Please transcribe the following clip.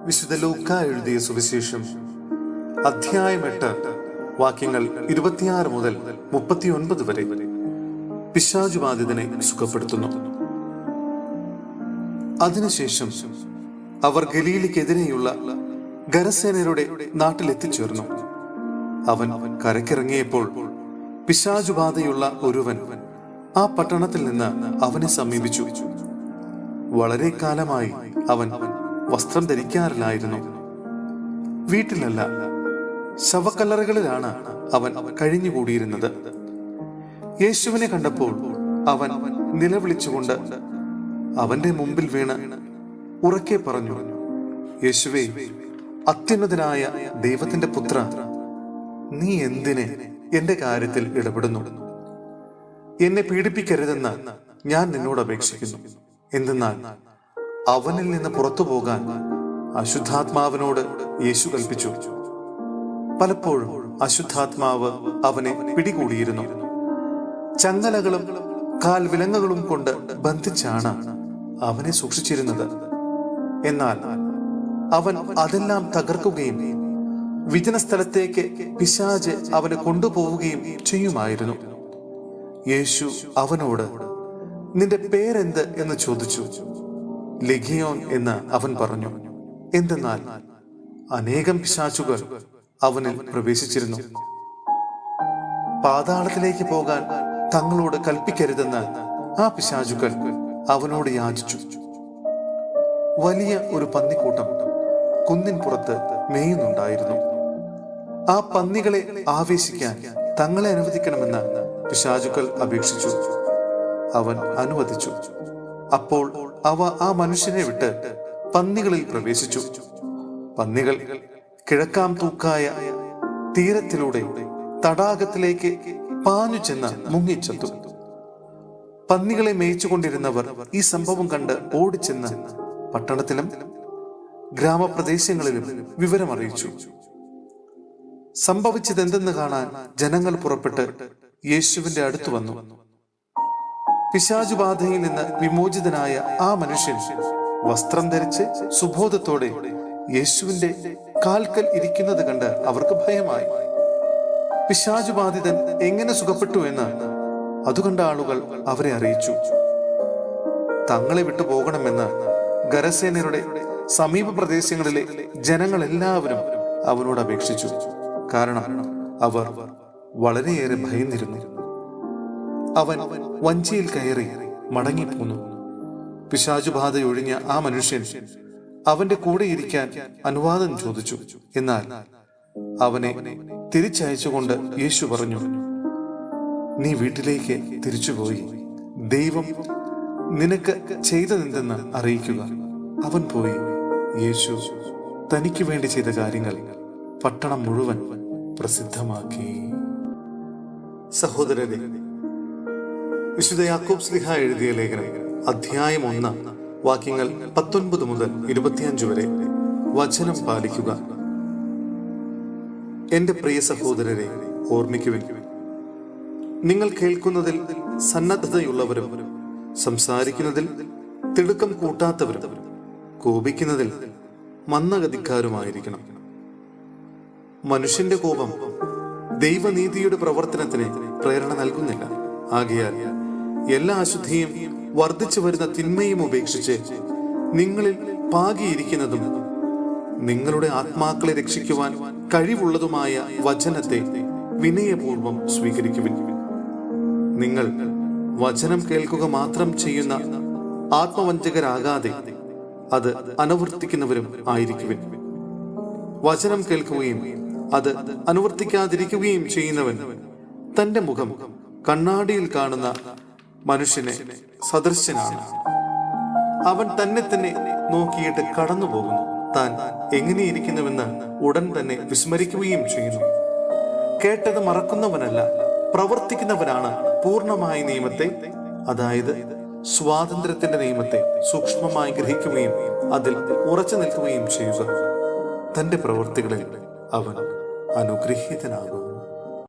വിശുദ്ധ ലൂക്കാ എഴുതിയ സുവിശേഷം അധ്യായം 8 വാക്യങ്ങൾ 26 മുതൽ 39 വരെ പിശാചുബാധിതനെ സുഖപ്പെടുത്തുന്നു. അതിനുശേഷം അവർ ഗലീലയ്ക്കെതിരെയുള്ള ഗരസേനരുടെ നാട്ടിലെത്തിച്ചേർന്നു. അവൻ കരക്കിറങ്ങിയപ്പോൾ പിശാചുബാധയുള്ള ഒരുവൻ ആ പട്ടണത്തിൽ നിന്ന് അവനെ സമീപിച്ചു. വളരെ കാലമായി അവൻ വസ്ത്രം ധരിക്കാറില്ലായിരുന്നു. വീട്ടിലല്ല, ശവക്കല്ലറകളിലാണ് അവൻ കഴിഞ്ഞുകൂടിയിരുന്നത്. യേശുവിനെ കണ്ടപ്പോൾ അവൻ നിലവിളിച്ചുകൊണ്ട് അവന്റെ മുമ്പിൽ വീണ് ഉറക്കെ പറഞ്ഞു, യേശുവേ, അത്യുന്നതനായ ദൈവത്തിന്റെ പുത്ര, നീ എന്തിനെ എന്റെ കാര്യത്തിൽ ഇടപെടുന്നു? എന്നെ പീഡിപ്പിക്കരുതെന്ന് ഞാൻ നിന്നോട് അപേക്ഷിക്കുന്നു. എന്തെന്നാൽ അവനിൽ നിന്ന് പുറത്തു പോകാൻ അശുദ്ധാത്മാവിനോട് യേശു കൽപ്പിച്ചു. പലപ്പോഴും അശുദ്ധാത്മാവ് അവനെ പിടികൂടിയിരുന്നു. ചങ്ങലകളും കാൽവിലങ്ങുകളും കൊണ്ട് ബന്ധിച്ചാണ് അവനെ സൂക്ഷിച്ചിരുന്നത്. എന്നാൽ അവൻ അതെല്ലാം തകർക്കുകയും വിജനസ്ഥലത്തേക്ക് പിശാച് അവനെ കൊണ്ടുപോവുകയും ചെയ്യുമായിരുന്നു. യേശു അവനോട്, നിന്റെ പേരെന്ത് എന്ന് ചോദിച്ചു. ലെഗിയോൻ എന്ന് അവൻ പറഞ്ഞു. എന്തെന്നാൽ അനേകം പിശാചുകൾ അവനിൽ പ്രവേശിച്ചിരുന്നു. പാതാളത്തിലേക്ക് പോകാൻ തങ്ങളോട് കൽപ്പിക്കരുതെന്ന് ആ പിശാചുകൾ അവനോട് യാചിച്ചു. വലിയ ഒരു പന്നിക്കൂട്ടം കുന്നിൻ പുറത്ത് മേയുന്നുണ്ടായിരുന്നു. ആ പന്നികളെ ആവേശിക്കാൻ തങ്ങളെ അനുവദിക്കണമെന്ന് പിശാചുക്കൾ അപേക്ഷിച്ചു. അവൻ അനുവദിച്ചു. അപ്പോൾ അവ ആ മനുഷ്യനെ വിട്ട് പന്നികളിൽ പ്രവേശിച്ചു. പന്നികൾ കിഴക്കാം തൂക്കായ തീരത്തിലൂടെ തടാകത്തിലേക്ക് പാഞ്ഞു ചെന്ന് മുങ്ങിച്ചെത്തു. പന്നികളെ മേയിച്ചുകൊണ്ടിരുന്നവർ ഈ സംഭവം കണ്ട് ഓടിച്ചെന്ന് പട്ടണത്തിലും ഗ്രാമപ്രദേശങ്ങളിലും വിവരമറിയിച്ചു. സംഭവിച്ചതെന്തെന്ന് കാണാൻ ജനങ്ങൾ പുറപ്പെട്ട് യേശുവിന്റെ അടുത്ത് വന്നു. പിശാചുബാധയിൽ നിന്ന് വിമോചിതനായ ആ മനുഷ്യൻ വസ്ത്രം ധരിച്ച് സുബോധത്തോടെ യേശുവിന്റെ കാൽക്കൽ ഇരിക്കുന്നത് കണ്ട് അവർക്ക് ഭയമായി. പിശാചുബാധിതൻ എങ്ങനെ സുഖപ്പെട്ടു എന്ന് അതുകണ്ട ആളുകൾ അവരെ അറിയിച്ചു. തങ്ങളെ വിട്ടു പോകണമെന്ന് ഗരസേനരുടെ സമീപ പ്രദേശങ്ങളിലെ ജനങ്ങൾ എല്ലാവരും അവനോട് അപേക്ഷിച്ചു. കാരണം അവർ വളരെയേറെ ഭയന്നിരുന്നു. അവൻ വഞ്ചിയിൽ കയറി മടങ്ങിപ്പോന്നു. പിശാചുബാധയൊഴിഞ്ഞ ആ മനുഷ്യൻ അവന്റെ കൂടെ ഇരിക്കാൻ അനുവാദം ചോദിച്ചു. എന്നാൽ അവനെ തിരിച്ചയച്ചുകൊണ്ട് യേശു പറഞ്ഞു, നീ വീട്ടിലേക്ക് തിരിച്ചുപോയി ദൈവം നിനക്ക് ചെയ്തതെന്തെന്ന് അറിയിക്കുക. അവൻ പോയി യേശു തനിക്ക് വേണ്ടി ചെയ്ത കാര്യങ്ങൾ പട്ടണം മുഴുവൻ പ്രസിദ്ധമാക്കി. സഹോദരരെ, വിശുദ്ധ യാക്കോബ് ശ്ലീഹ എഴുതിയ ലേഖനം അധ്യായം 1 വാക്യങ്ങൾ 19 മുതൽ 25 വരെ വചനം പാലിക്കുക. എന്റെ പ്രിയ സഹോദരരെ, ഓർമ്മിക്കുവിൻ, നിങ്ങൾ കേൾക്കുന്നതിൽ സന്നദ്ധതയുള്ളവരും സംസാരിക്കുന്നതിൽ തിടുക്കം കൂട്ടാത്തവരും കോപിക്കുന്നതിൽ മന്ദഗതിക്കാരുമായിരിക്കണം. മനുഷ്യന്റെ കോപം ദൈവനീതിയുടെ പ്രവർത്തനത്തിന് പ്രേരണ നൽകുന്നില്ല. ആകയാൽ എല്ലാ അശുദ്ധിയും വർദ്ധിച്ചു വരുന്ന തിന്മയും ഉപേക്ഷിച്ച് നിങ്ങളിൽ പാകിയിരിക്കുന്നതും നിങ്ങളുടെ ആത്മാക്കളെ രക്ഷിക്കുവാൻ കഴിവുള്ളതുമായ വചനത്തെ വിനയപൂർവം സ്വീകരിക്കുവിൻ. നിങ്ങൾ വചനം കേൾക്കുക മാത്രം ചെയ്യുന്ന ആത്മവഞ്ചകരാകാതെ അത് അനുവർത്തിക്കുന്നവരും ആയിരിക്കുവിൻ. വചനം കേൾക്കുകയും അത് അനുവർത്തിക്കാതിരിക്കുകയും ചെയ്യുന്നവൻ തന്റെ മുഖം കണ്ണാടിയിൽ കാണുന്ന മനുഷ്യനെ സദൃശനാണ്. അവൻ തന്നെ തന്നെ നോക്കിയിട്ട് കടന്നു പോകുന്നു. താൻ എങ്ങനെയിരിക്കുന്നുവെന്ന് ഉടൻ തന്നെ വിസ്മരിക്കുകയും ചെയ്യുന്നു. കേട്ടത് മറക്കുന്നവനല്ല, പ്രവർത്തിക്കുന്നവനാണ് പൂർണ്ണമായ നിയമത്തെ, അതായത് സ്വാതന്ത്ര്യത്തിന്റെ നിയമത്തെ സൂക്ഷ്മമായി ഗ്രഹിക്കുകയും അതിൽ ഉറച്ചു നിൽക്കുകയും ചെയ്യുക. തന്റെ പ്രവൃത്തികളിൽ അവൻ അനുഗ്രഹീതനാകും.